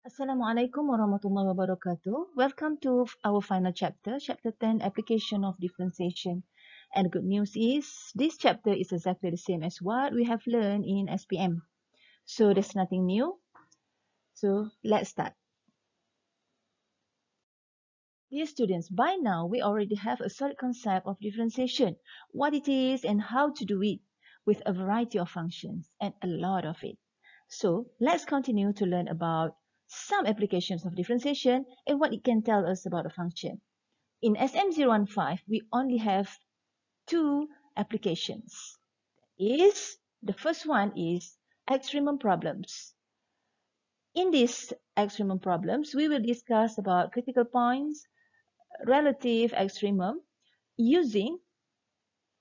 Assalamualaikum warahmatullahi wabarakatuh. Welcome to our final chapter, chapter 10, application of differentiation. And the good news is, this chapter is exactly the same as what we have learned in SPM. So there's nothing new. So let's start. Dear students, by now we already have a solid concept of differentiation, what it is and how to do it, with a variety of functions and a lot of it. So let's continue to learn about some applications of differentiation and what it can tell us about a function. In SM015, we only have two applications. The first one is extremum problems. In these extremum problems, we will discuss about critical points, relative extremum, using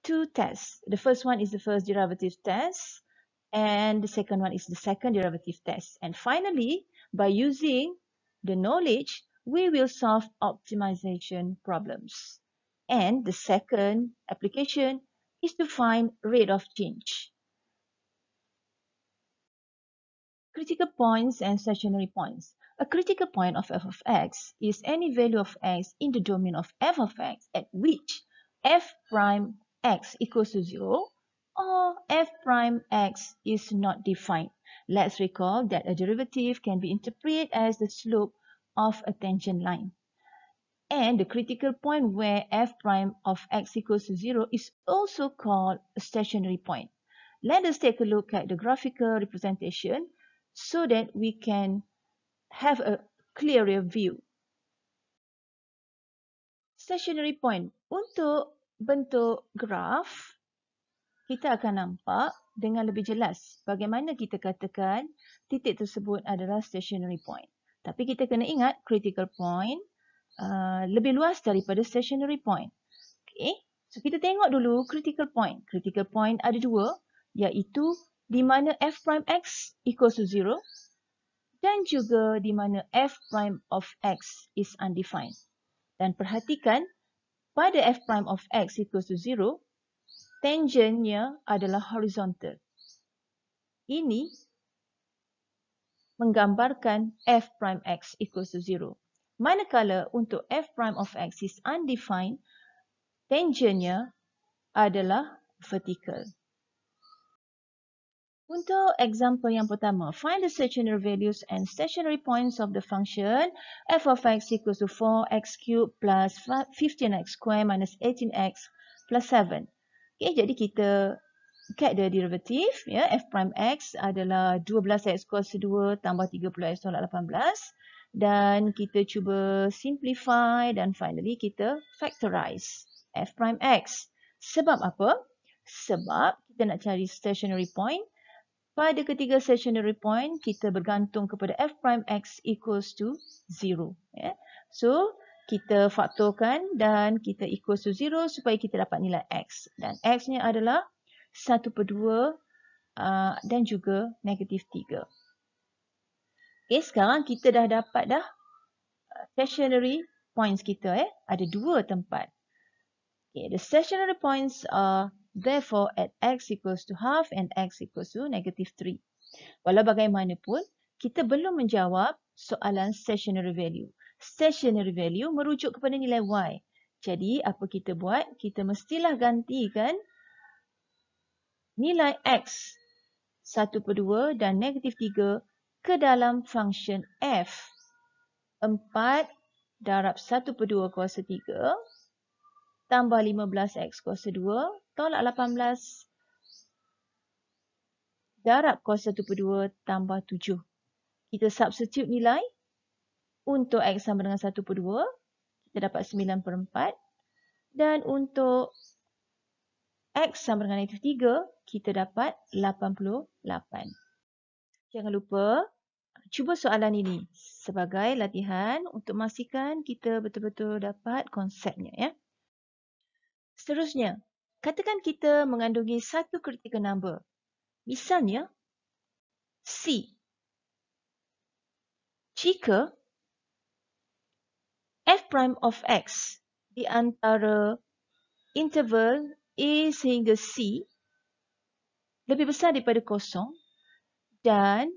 two tests. The first one is the first derivative test, and the second one is the second derivative test. And finally, by using the knowledge, we will solve optimization problems. And the second application is to find rate of change. Critical points and stationary points. A critical point of f of x is any value of x in the domain of f of x at which f prime x equals to 0 or f prime x is not defined. Let's recall that a derivative can be interpreted as the slope of a tangent line. And the critical point where f prime of x equals to 0 is also called a stationary point. Let us take a look at the graphical representation so that we can have a clearer view. Stationary point. Untuk bentuk graf, kita akan nampak dengan lebih jelas bagaimana kita katakan titik tersebut adalah stationary point. Tapi kita kena ingat critical point lebih luas daripada stationary point. Okay. So kita tengok dulu critical point. Critical point ada dua, iaitu di mana f prime x equals to 0 dan juga di mana f prime of x is undefined. Dan perhatikan, pada f prime of x equals to 0, tangentnya adalah horizontal. Ini menggambarkan f prime x equals to 0. Manakala untuk f prime of x is undefined, tangentnya adalah vertical. Untuk example yang pertama, find the stationary values and stationary points of the function f of x equals to 4x cubed plus 15x squared minus 18x plus 7. Okay, jadi kita get the derivative. F prime x adalah 12x kuasa 2 tambah 30x tolak 18. Dan kita cuba simplify dan finally kita factorize f prime x. Sebab apa? Sebab kita nak cari stationary point. Pada ketiga stationary point, kita bergantung kepada f prime x equals to 0. So, kita faktorkan dan kita equals to 0 supaya kita dapat nilai x. Dan x-nya adalah 1/2 dan juga negatif 3. Okay, sekarang kita dah dapat stationary points kita. Ada dua tempat. Okay, the stationary points are therefore at x equals to half and x equals to negative 3. Walau bagaimanapun, kita belum menjawab soalan stationary value. Stationary value merujuk kepada nilai y. Jadi, apa kita buat? Kita mestilah gantikan nilai x 1/2 dan negatif 3 ke dalam function f. 4 darab 1/2 kuasa 3 tambah 15x kuasa 2 tolak 18 darab kuasa 1/2 tambah 7. Kita substitute nilai. Untuk x sama dengan 1/2, kita dapat 9/4. Dan untuk x sama dengan negatif 3, kita dapat 88. Jangan lupa, cuba soalan ini sebagai latihan untuk memastikan kita betul-betul dapat konsepnya. Seterusnya, katakan kita mengandungi satu critical number. Misalnya, C. Jika f prime of x di antara interval A sehingga C lebih besar daripada kosong dan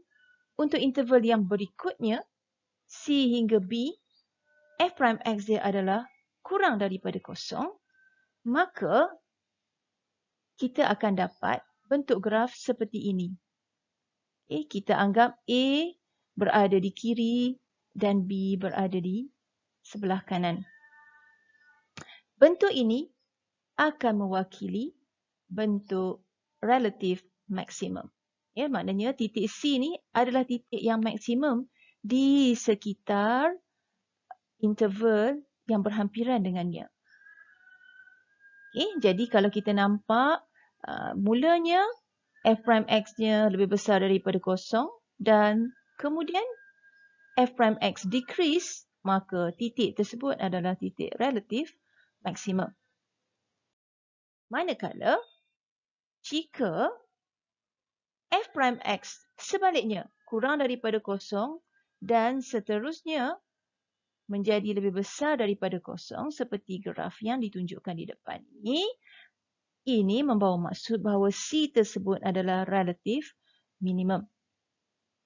untuk interval yang berikutnya C hingga B, f prime x dia adalah kurang daripada kosong, maka kita akan dapat bentuk graf seperti ini. Kita anggap A berada di kiri dan B berada di sebelah kanan. Bentuk ini akan mewakili bentuk relative maksimum. Maknanya titik C ni adalah titik yang maksimum di sekitar interval yang berhampiran dengannya. Jadi kalau kita nampak mulanya f prime x-nya lebih besar daripada kosong dan kemudian f prime x decrease, maka titik tersebut adalah titik relative maksimum. Manakala jika f prime x sebaliknya kurang daripada kosong dan seterusnya menjadi lebih besar daripada kosong seperti graf yang ditunjukkan di depan ini membawa maksud bahawa C tersebut adalah relative minimum.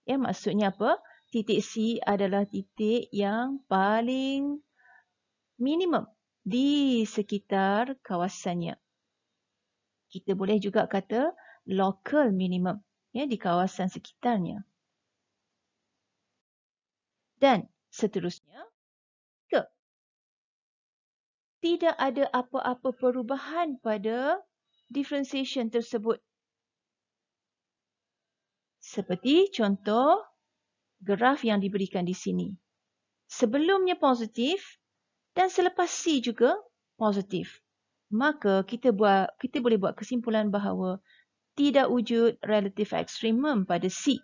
Maksudnya apa? Titik C adalah titik yang paling minimum di sekitar kawasannya. Kita boleh juga kata local minimum di kawasan sekitarnya. Dan seterusnya, tidak ada apa-apa perubahan pada differentiation tersebut. Seperti contoh graf yang diberikan di sini. Sebelumnya positif dan selepas C juga positif. Maka kita boleh buat kesimpulan bahawa tidak wujud relative extremum pada C.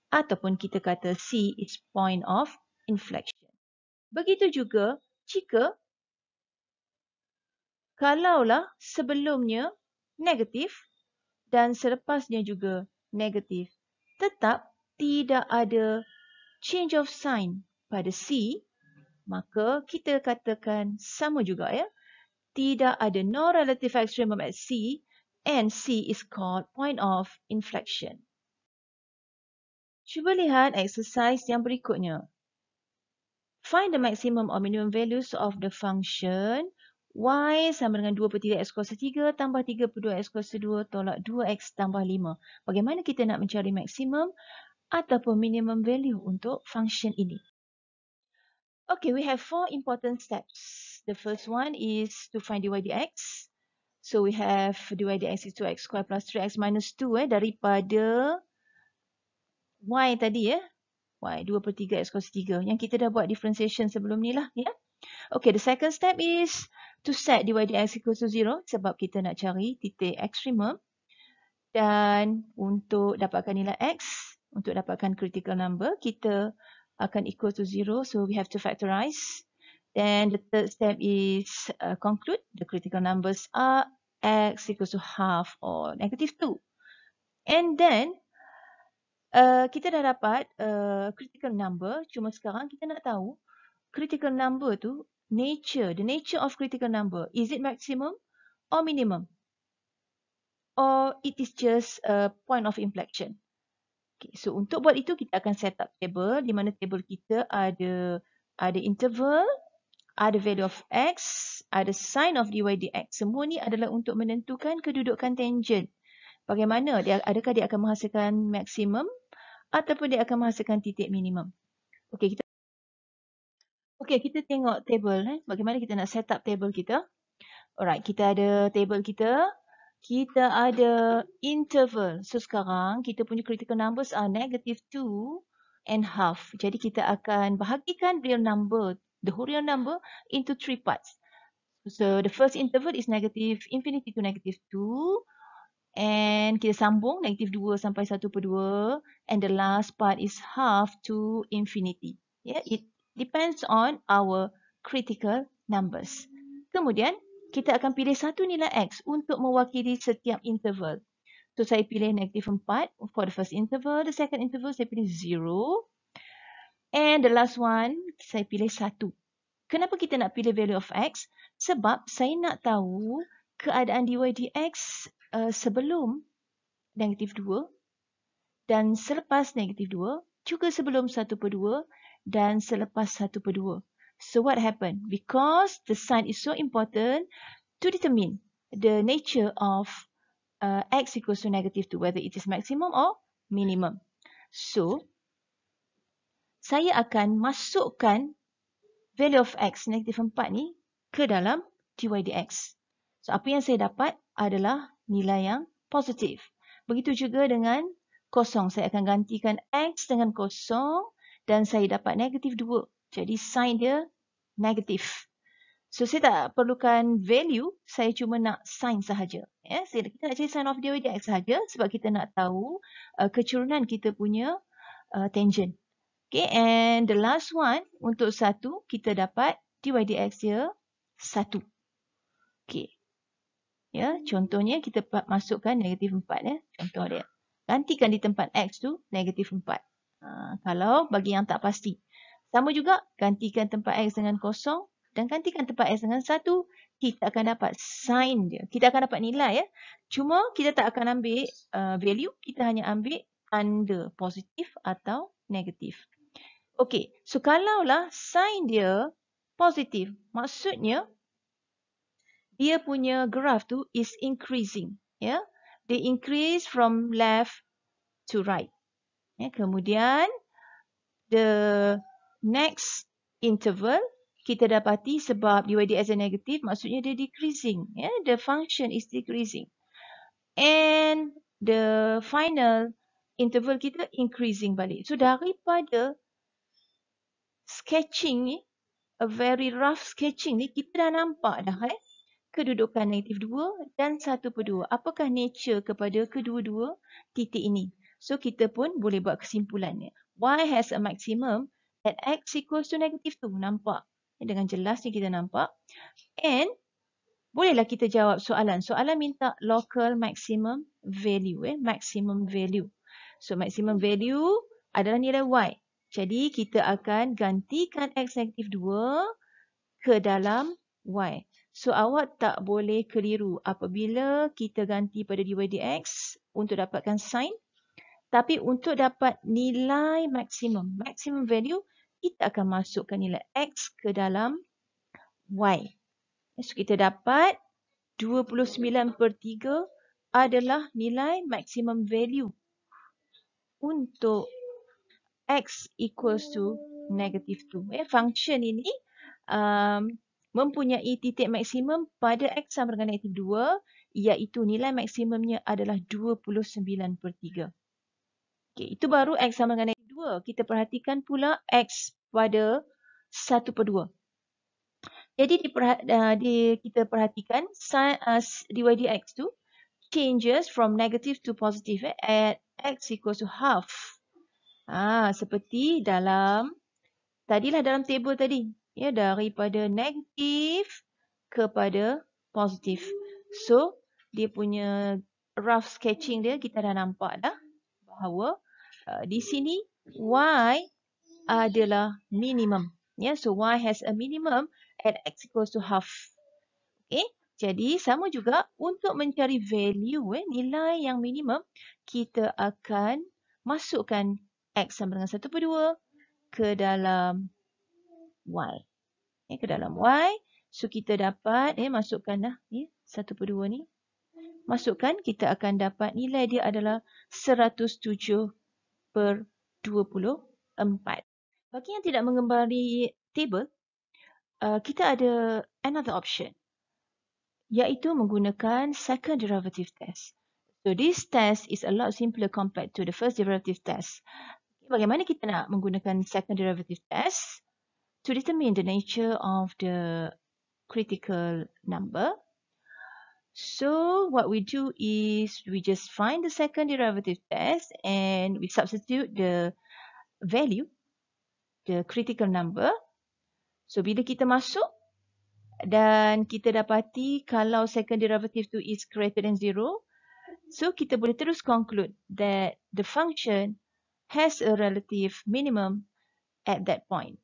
Ataupun kita kata C is point of inflection. Begitu juga jika kalaulah sebelumnya negatif dan selepasnya juga negatif, tetap tidak ada change of sign pada C, maka kita katakan sama juga tidak ada no relative extremum at C and C is called point of inflection. Cuba lihat exercise yang berikutnya. Find the maximum or minimum values of the function y sama dengan 2/3 x kuasa 3 tambah 3/2 x kuasa 2 tolak 2x tambah 5. Bagaimana kita nak mencari maksimum ataupun minimum value untuk function ini? Okay, we have 4 important steps. The first one is to find dy dx. So we have dy dx is 2x square plus 3x minus 2 daripada y tadi y 2/3 x kuasa 3 yang kita dah buat differentiation sebelum ni lah Okay, the second step is to set dy dx equal to 0 sebab kita nak cari titik ekstremum. Dan untuk dapatkan nilai x, untuk dapatkan critical number, kita akan equal to 0. So we have to factorize. Then the third step is conclude the critical numbers are x equals to half or negative 2. And then kita dah dapat critical number. Cuma sekarang kita nak tahu critical number tu, the nature of critical number, is it maximum or minimum? Or it is just a point of inflection? Okay, so untuk buat itu, kita akan set up table, di mana table kita ada interval, ada value of x, ada sign of dy dx. Semua ni adalah untuk menentukan kedudukan tangent. Bagaimana? Adakah dia akan menghasilkan maksimum ataupun dia akan menghasilkan titik minimum? Okay, kita tengok table. Bagaimana kita nak set up table kita? Alright, kita ada table kita. Kita ada interval. So sekarang kita punya critical numbers are negative 2 and half. Jadi kita akan bahagikan real number, the whole real number into 3 parts. So the first interval is negative infinity to negative 2. And kita sambung negative 2 sampai 1/2. And the last part is half to infinity. It depends on our critical numbers. Kemudian, kita akan pilih satu nilai x untuk mewakili setiap interval. So, saya pilih negative 4 for the first interval. The second interval, saya pilih 0. And the last one, saya pilih 1. Kenapa kita nak pilih value of x? Sebab saya nak tahu keadaan dy dx sebelum negative 2 dan selepas negative 2, juga sebelum 1/2 dan selepas 1/2. So what happened? Because the sign is so important to determine the nature of x equals to -2, whether it is maximum or minimum. So, saya akan masukkan value of x -4 ni ke dalam dy dx. So, apa yang saya dapat adalah nilai yang positif. Begitu juga dengan kosong. Saya akan gantikan x dengan kosong dan saya dapat -2. Jadi, sign dia negatif. So, saya tak perlukan value, saya cuma nak sign sahaja. Ya, kita nak cari sign of dy dx sahaja sebab kita nak tahu kecurunan kita punya tangent. Okay, and the last one, untuk 1, kita dapat dy dx dia 1. Okay. Ya, contohnya kita masukkan -4 ya, contoh dia. Gantikan di tempat x tu -4. Kalau bagi yang tak pasti. Sama juga, gantikan tempat x dengan kosong dan gantikan tempat x dengan 1, kita akan dapat sign dia. Kita akan dapat nilai ya. Cuma kita tak akan ambil value, kita hanya ambil tanda positif atau negatif. Okey, so kalaulah sign dia positif, maksudnya dia punya graph tu is increasing. Ya, they increase from left to right. Ya, kemudian the next interval kita dapati sebab dy dx is negative, maksudnya dia decreasing. Ya, the function is decreasing. And the final interval kita increasing balik. So daripada sketching ni, a very rough sketching ni, kita dah nampak dah kedudukan -2 dan 1/2. Apakah nature kepada kedua-dua titik ini? So kita pun boleh buat kesimpulannya. Y has a maximum at x equals to -2. Nampak? Dengan jelas ni kita nampak. And bolehlah kita jawab soalan. Soalan minta local maximum value. Maximum value. So maximum value adalah nilai y. Jadi kita akan gantikan x -2 ke dalam y. So awak tak boleh keliru apabila kita ganti pada dy dx untuk dapatkan sign. Tapi untuk dapat nilai maximum value, kita akan masukkan nilai x ke dalam y. So kita dapat 29/3 adalah nilai maximum value untuk x equals to -2. Function ini mempunyai titik maksimum pada x sama dengan -2, iaitu nilai maksimumnya adalah 29/3. Okay, itu baru x sama dengan -2. Kita perhatikan pula x pada 1/2. Jadi kita perhatikan dy dx tu changes from negative to positive at x equals to half. Seperti dalam table tadi. Ya, daripada negatif kepada positif. So, dia punya rough sketching dia kita dah nampak dah bahawa di sini y adalah minimum. Ya, so y has a minimum at x equals to half. Okay, jadi sama juga untuk mencari value nilai yang minimum, kita akan masukkan x sama dengan 1/2 ke dalam y. Ke dalam y. So kita dapat masukkan dah 1/2 ni. Masukkan, kita akan dapat nilai dia adalah 107/24. Bagi yang tidak mengembari table, kita ada another option, iaitu menggunakan second derivative test. So this test is a lot simpler compared to the first derivative test. Bagaimana kita nak menggunakan second derivative test to determine the nature of the critical number? So what we do is we just find the second derivative test and we substitute the value, the critical number. So bila kita masuk dan kita dapati kalau second derivative tu is greater than 0, so kita boleh terus conclude that the function has a relative minimum at that point.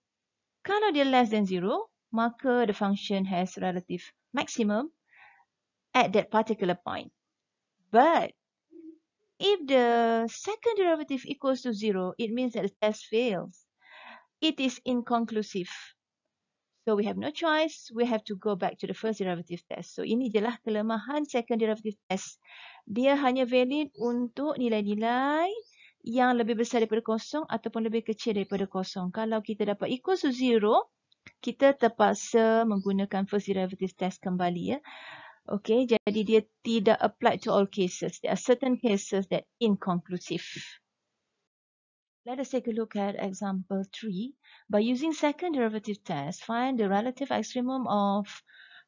Kalau dia less than 0, maka the function has relative maximum at that particular point. But if the second derivative equals to 0, it means that the test fails. it is inconclusive. So we have no choice. We have to go back to the first derivative test. So ini je lah kelemahan second derivative test. Dia hanya valid untuk nilai-nilai yang lebih besar daripada kosong ataupun lebih kecil daripada kosong. Kalau kita dapat equal to 0, kita terpaksa menggunakan first derivative test kembali. Ya. Okay, jadi dia tidak apply to all cases. There are certain cases that inconclusive. Let us take a look at example 3. By using second derivative test, find the relative extremum of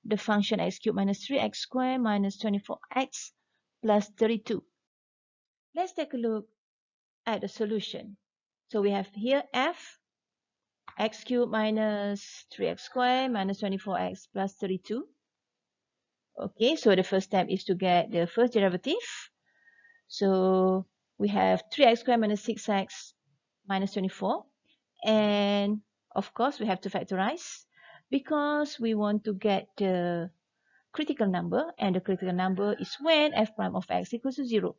the function x cubed minus 3x squared minus 24x plus 32. Let's take a look at the solution. So we have here f, x cubed minus 3x squared minus 24x plus 32. Okay, so the first step is to get the first derivative. So we have 3x squared minus 6x minus 24. And of course, we have to factorize because we want to get the critical number. And the critical number is when f prime of x equals to 0.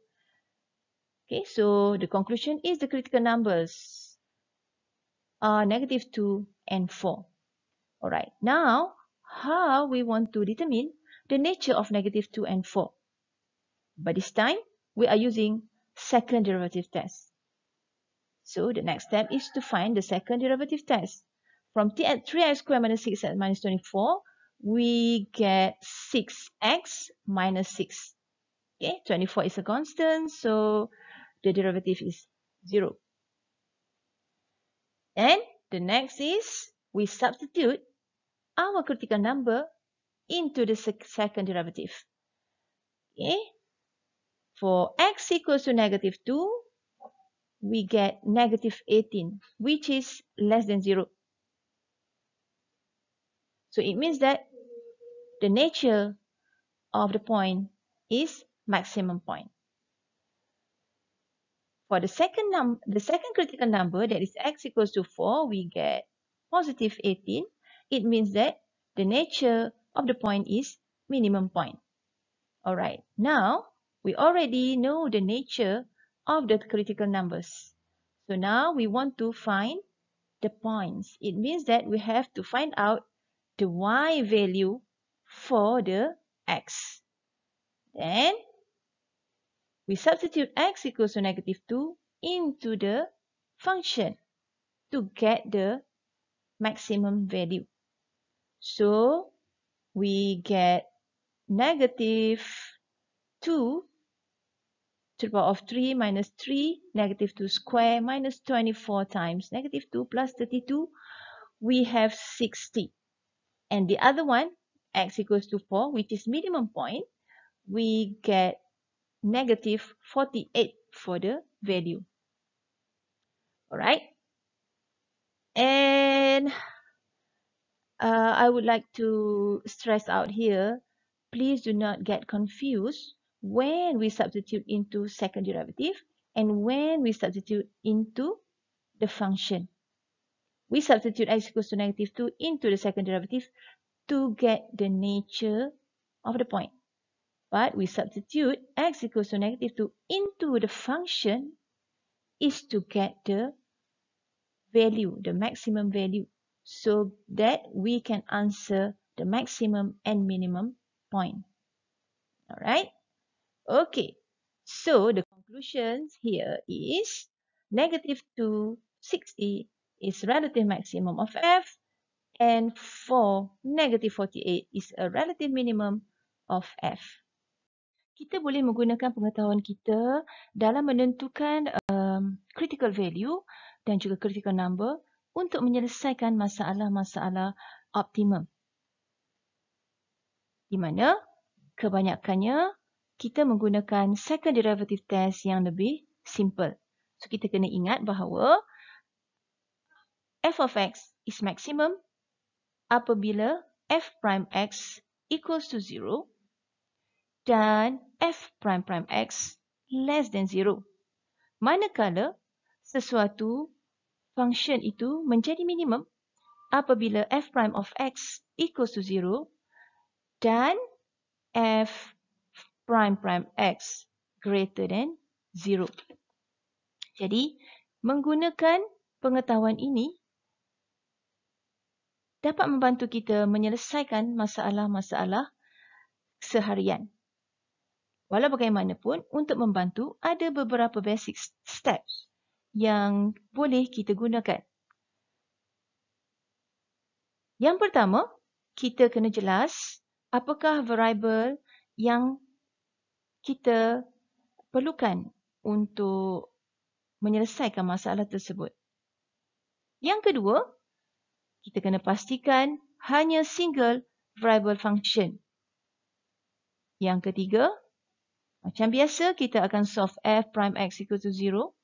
Okay, so the conclusion is the critical numbers are negative 2 and 4. Alright, now how we want to determine the nature of negative 2 and 4? By this time, we are using second derivative test. So the next step is to find the second derivative test. From 3x squared minus 6x minus 24, we get 6x minus 6. Okay, 24 is a constant, so the derivative is 0. And the next is we substitute our critical number into the second derivative. Okay, for x equals to negative 2, we get negative 18, which is less than 0. So it means that the nature of the point is maximum point. For the second critical number, that is x equals to 4, we get positive 18. It means that the nature of the point is minimum point. Alright, now we already know the nature of the critical numbers. So now we want to find the points. It means that we have to find out the y value for the x. Then we substitute x equals to negative 2 into the function to get the maximum value. So we get negative 2 to the power of 3 minus 3, negative 2 square minus 24 times negative 2 plus 32, we have 60. And the other one, x equals to 4, which is minimum point, we get negative 48 for the value. Alright. And I would like to stress out here, please do not get confused when we substitute into second derivative and when we substitute into the function. We substitute x equals to negative 2 into the second derivative to get the nature of the point. But we substitute x equals to negative 2 into the function is to get the value, the maximum value, so that we can answer the maximum and minimum point. Alright? Okay. So the conclusions here is negative 2, 60 is relative maximum of f, and for negative 48 is a relative minimum of f. Kita boleh menggunakan pengetahuan kita dalam menentukan critical value dan juga critical number untuk menyelesaikan masalah-masalah optimum. Di mana kebanyakannya kita menggunakan second derivative test yang lebih simple. So kita kena ingat bahawa f of x is maximum apabila f prime x equals to 0 dan f prime prime x less than 0. Manakala sesuatu function itu menjadi minimum apabila f prime of x equals to 0 dan f prime prime x greater than 0. Jadi, menggunakan pengetahuan ini, dapat membantu kita menyelesaikan masalah-masalah seharian. Walau bagaimanapun, untuk membantu, ada beberapa basic steps yang boleh kita gunakan. Yang pertama, kita kena jelas apakah variable yang kita perlukan untuk menyelesaikan masalah tersebut. Yang kedua, kita kena pastikan hanya single variable function. Yang ketiga, macam biasa, kita akan solve f prime x equal to 0.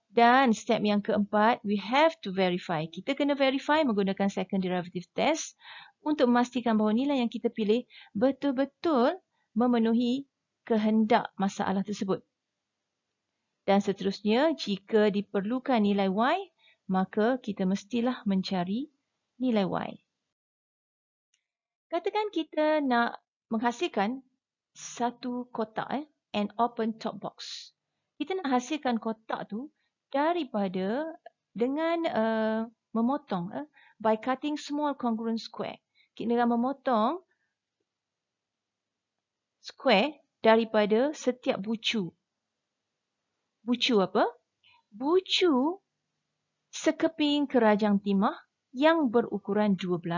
Dan step yang keempat, we have to verify. Kita kena verify menggunakan second derivative test untuk memastikan bahawa nilai yang kita pilih betul-betul memenuhi kehendak masalah tersebut. Dan seterusnya, jika diperlukan nilai y, maka kita mestilah mencari nilai y. Katakan kita nak menghasilkan satu kotak, an open top box. Kita nak hasilkan kotak tu daripada dengan memotong by cutting small congruent square. Kita nak memotong square daripada setiap bucu. Bucu apa? Bucu sekeping kerajang timah yang berukuran 12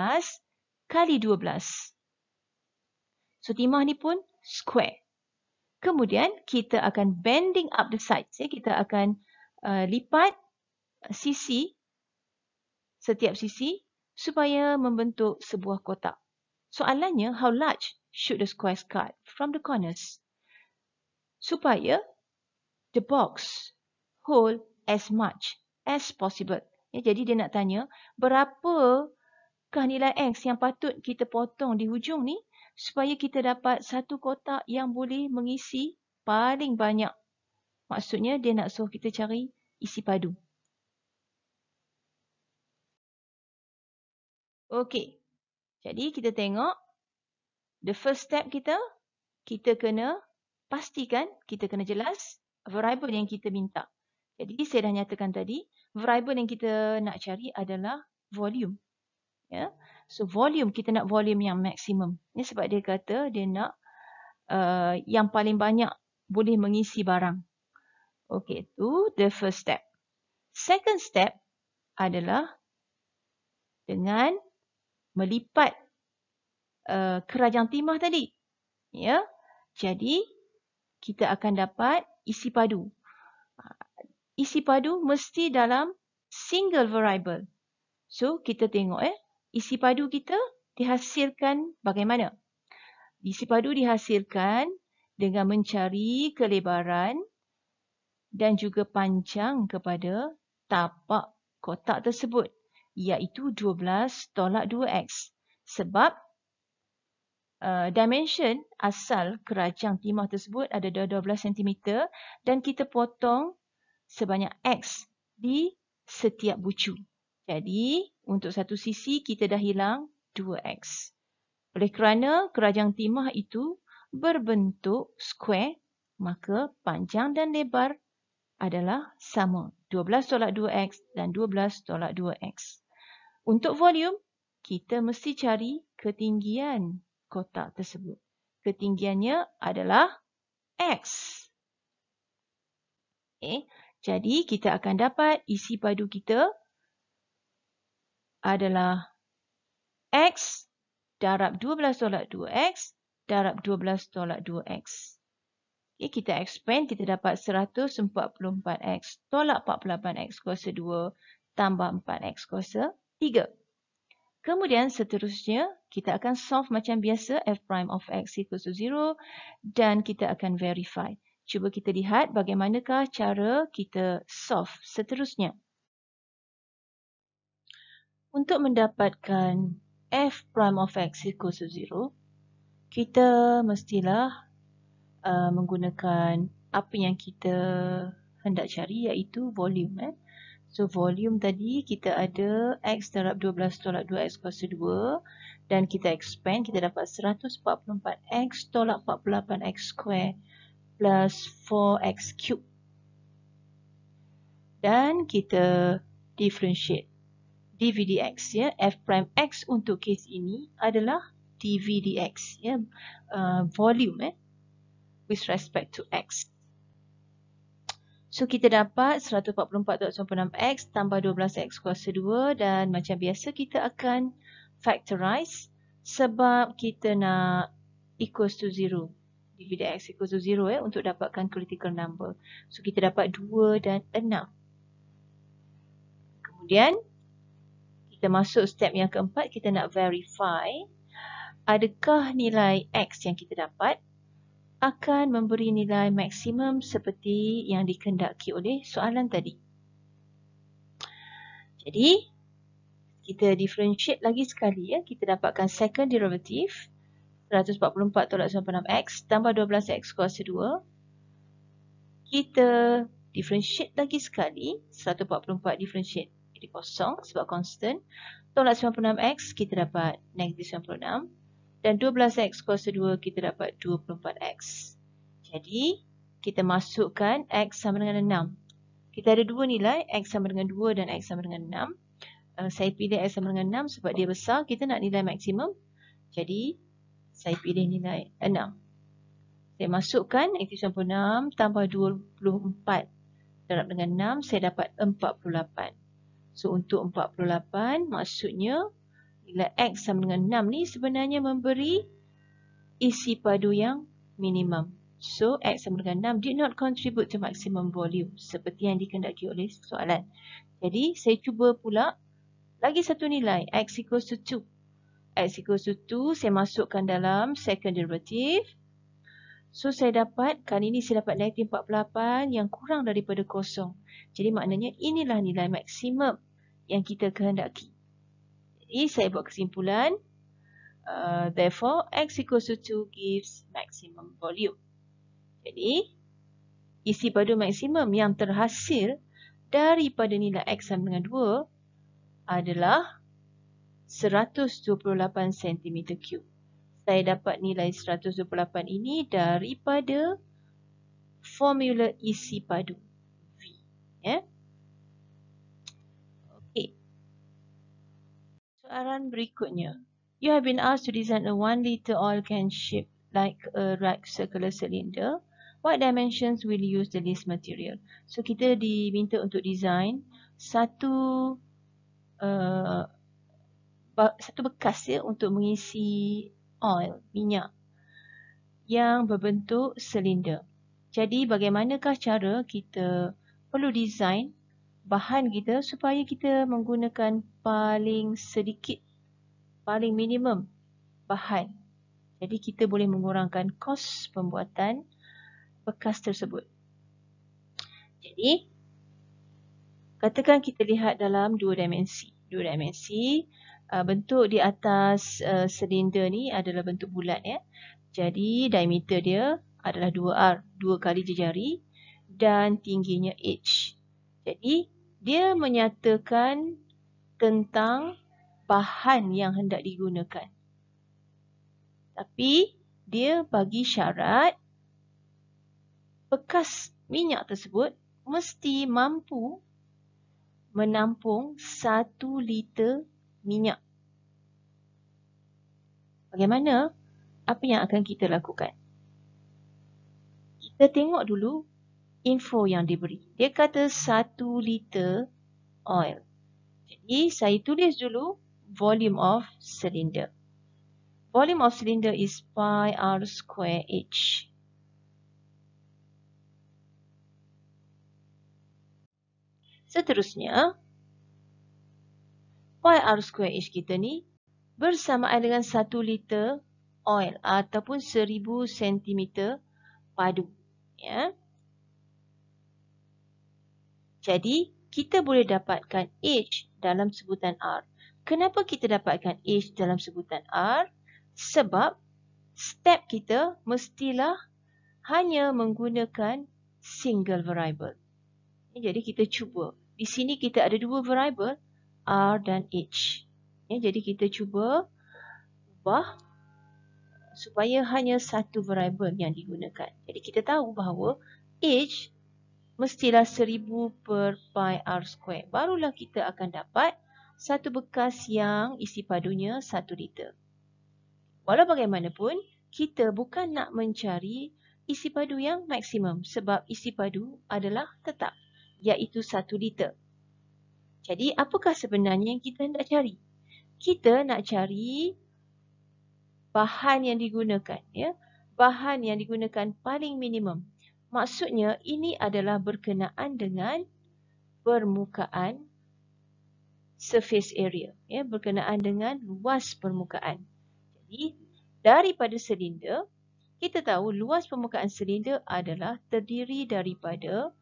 kali 12. So timah ni pun square. Kemudian kita akan bending up the sides. Kita akan lipat sisi, setiap sisi supaya membentuk sebuah kotak. Soalannya, how large should the squares cut from the corners? Supaya the box hold as much as possible. Jadi dia nak tanya, berapakah nilai X yang patut kita potong di hujung ni supaya kita dapat satu kotak yang boleh mengisi paling banyak. Maksudnya dia nak suruh kita cari isi padu. Okey. Jadi kita tengok the first step kita kena pastikan, kita kena jelas variable yang kita minta. Jadi saya dah nyatakan tadi, variable yang kita nak cari adalah volume. Ya. So volume, kita nak volume yang maksimum. Ya, sebab dia kata dia nak yang paling banyak boleh mengisi barang. Okey, itu the first step. Second step adalah dengan melipat kerajang timah tadi. Ya. Jadi kita akan dapat isi padu. Isi padu mesti dalam single variable. So kita tengok isi padu kita dihasilkan bagaimana? Isi padu dihasilkan dengan mencari kelebaran dan juga panjang kepada tapak kotak tersebut, iaitu 12 tolak 2x. Sebab dimension asal kerajang timah tersebut ada 12 cm dan kita potong sebanyak x di setiap bucu. Jadi, untuk satu sisi kita dah hilang 2x. Oleh kerana kerajang timah itu berbentuk square, maka panjang dan lebar adalah sama. 12 tolak 2x dan 12 tolak 2x. Untuk volume, kita mesti cari ketinggian kotak tersebut. Ketinggiannya adalah x. Jadi, kita akan dapat isi padu kita adalah x darab 12 tolak 2x darab 12 tolak 2x. Kita expand, kita dapat 144x tolak 48x kuasa 2 tambah 4x kuasa 3. Kemudian seterusnya, kita akan solve macam biasa f prime of x equals to 0 dan kita akan verify. Cuba kita lihat bagaimanakah cara kita solve seterusnya. Untuk mendapatkan f prime of x equals to 0, kita mestilah menggunakan apa yang kita hendak cari, iaitu volume. So volume tadi kita ada x darab 12 tolak 2x kuasa 2 dan kita expand, kita dapat 144x tolak 48x square plus 4x cube. Dan kita differentiate. dv dx, ya. F prime x untuk kes ini adalah dv dx, ya. Volume, with respect to x. So kita dapat 144.96x tambah 12x kuasa 2, dan macam biasa kita akan factorize sebab kita nak equals to 0. dv dx equals to 0, untuk dapatkan critical number. So kita dapat 2 dan 6. Kemudian kita masuk step yang keempat, kita nak verify adakah nilai x yang kita dapat akan memberi nilai maksimum seperti yang dikehendaki oleh soalan tadi. Jadi, kita differentiate lagi sekali, ya. Kita dapatkan second derivative 144.96x tambah 12x kuasa 2. Kita differentiate lagi sekali, 144 differentiate jadi kosong sebab constant. Tolak 96x kita dapat negatif 96. Dan 12x kuasa 2 kita dapat 24x. Jadi, kita masukkan x sama dengan 6. Kita ada dua nilai, x sama dengan 2 dan x sama dengan 6. Saya pilih x sama dengan 6 sebab dia besar. Kita nak nilai maksimum. Jadi, saya pilih nilai 6. Saya masukkan negatif 96 tambah 24 darab dengan 6, saya dapat 48. So, untuk 48, maksudnya nilai x sama dengan 6 ni sebenarnya memberi isi padu yang minimum. So, x sama dengan 6 did not contribute to maximum volume seperti yang dikehendaki oleh soalan. Jadi, saya cuba pula lagi satu nilai, x equals to 2. X equals to 2, saya masukkan dalam second derivative. So, saya dapat, kali ini saya dapat negatif 48 yang kurang daripada kosong. Jadi, maknanya inilah nilai maksimum yang kita kehendaki. Jadi, saya buat kesimpulan. Therefore, x equals to 2 gives maximum volume. Jadi, isi padu maksimum yang terhasil daripada nilai x sama dengan 2 adalah 128 cm3. Saya dapat nilai 128 ini daripada formula isi padu V. Ya. Okey. Soalan berikutnya. You have been asked to design a 1 liter oil can shaped like a circular cylinder. What dimensions will you use the least material? So, kita diminta untuk design satu bekas, ya, untuk mengisi oil, minyak yang berbentuk silinder. Jadi, bagaimanakah cara kita perlu design bahan kita supaya kita menggunakan paling sedikit, paling minimum bahan. Jadi, kita boleh mengurangkan kos pembuatan bekas tersebut. Jadi, katakan kita lihat dalam dua dimensi. Bentuk di atas silinder ni adalah bentuk bulat, ya. Jadi, diameter dia adalah 2R, 2 kali jejari, dan tingginya H. Jadi, dia menyatakan tentang bahan yang hendak digunakan. Tapi, dia bagi syarat bekas minyak tersebut mesti mampu menampung 1 liter minyak. Bagaimana? Apa yang akan kita lakukan? Kita tengok dulu info yang diberi. Dia kata 1 liter oil. Jadi, saya tulis dulu volume of cylinder. Volume of cylinder is pi r square H. Seterusnya, pi r square H kita ni bersamaan dengan 1 liter oil ataupun 1000 cm padu. Ya. Jadi, kita boleh dapatkan H dalam sebutan R. Kenapa kita dapatkan H dalam sebutan R? Sebab step kita mestilah hanya menggunakan single variable. Jadi, kita cuba. Di sini kita ada dua variable, R dan H. Jadi, kita cuba ubah supaya hanya satu variable yang digunakan. Jadi, kita tahu bahawa H mestilah 1000 per pi r square. Barulah kita akan dapat satu bekas yang isi padunya 1 liter. Walau bagaimanapun, kita bukan nak mencari isi padu yang maksimum sebab isi padu adalah tetap, iaitu 1 liter. Jadi, apakah sebenarnya yang kita nak cari? Kita nak cari bahan yang digunakan, ya. Bahan yang digunakan paling minimum. Maksudnya, ini adalah berkenaan dengan permukaan surface area, ya, berkenaan dengan luas permukaan. Jadi, daripada silinder, kita tahu luas permukaan silinder adalah terdiri daripada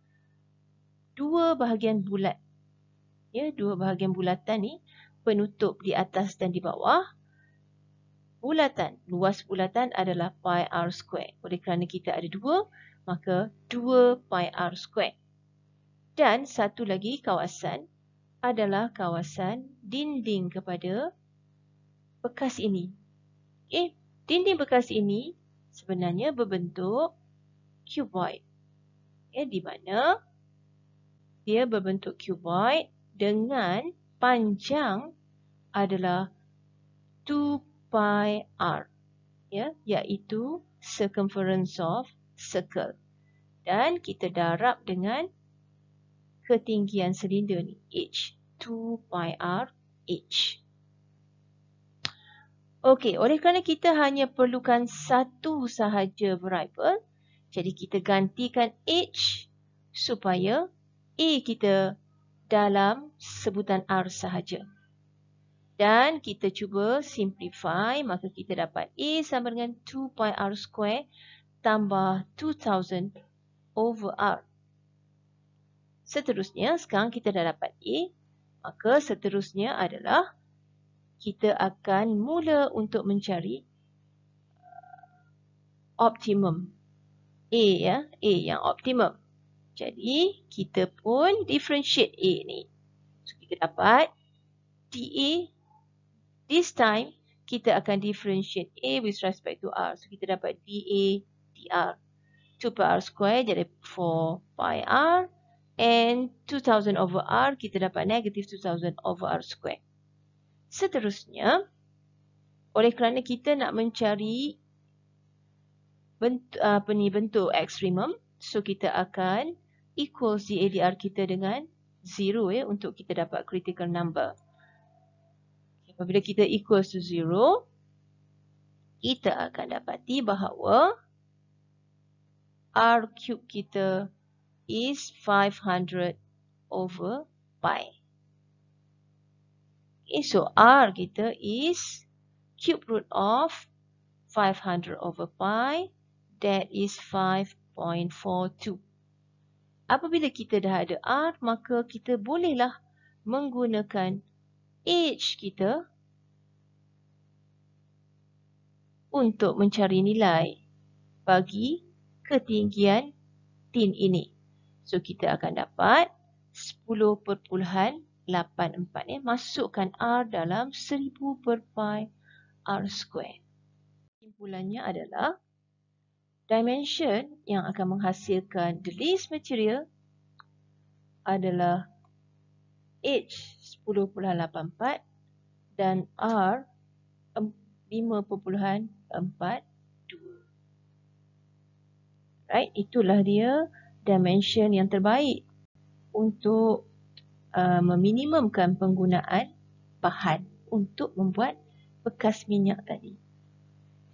dua bahagian bulat. Ya, dua bahagian bulatan ni penutup di atas dan di bawah. Bulatan, luas bulatan adalah pi r square. Oleh kerana kita ada dua, maka 2 pi r square. Dan satu lagi kawasan adalah kawasan dinding kepada bekas ini. Dinding bekas ini sebenarnya berbentuk cuboid. Di mana dia berbentuk cuboid dengan panjang adalah 2 pi r, iaitu circumference of circle. Dan kita darab dengan ketinggian silinder ni, h, 2 pi r h. Okey, oleh kerana kita hanya perlukan satu sahaja variable, jadi kita gantikan h supaya a kita dalam sebutan r sahaja. Dan kita cuba simplify, maka kita dapat a sama dengan 2 pi r square tambah 2000 over r. Seterusnya, sekarang kita dah dapat a, maka seterusnya adalah kita akan mula untuk mencari optimum. A yang optimum. Jadi, kita pun differentiate A ni. So, kita dapat dA. This time, kita akan differentiate A with respect to R. So, kita dapat dA dR. 2 pi R square jadi 4 pi R. And 2000 over R, kita dapat negative 2000 over R square. Seterusnya, oleh kerana kita nak mencari bentuk ekstremum, so kita akan equals dA dR kita dengan 0 untuk kita dapat critical number. Apabila kita equals to 0, kita akan dapati bahawa R cube kita is 500 over pi. So R kita is cube root of 500 over pi. That is 5.42. Apabila kita dah ada R, maka kita bolehlah menggunakan H kita untuk mencari nilai bagi ketinggian tin ini. So, kita akan dapat 10.84. Masukkan R dalam 1000 per pi R square. Kesimpulannya adalah dimension yang akan menghasilkan the least material adalah H 10.84 dan R 5.42. Right, itulah dia dimension yang terbaik untuk meminimumkan penggunaan bahan untuk membuat bekas minyak tadi.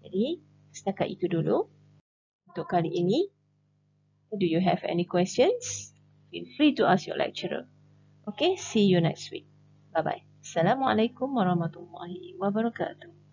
Jadi, setakat itu dulu untuk kali ini. Do you have any questions? Feel free to ask your lecturer. Okay, see you next week. Bye-bye. Assalamualaikum warahmatullahi wabarakatuh.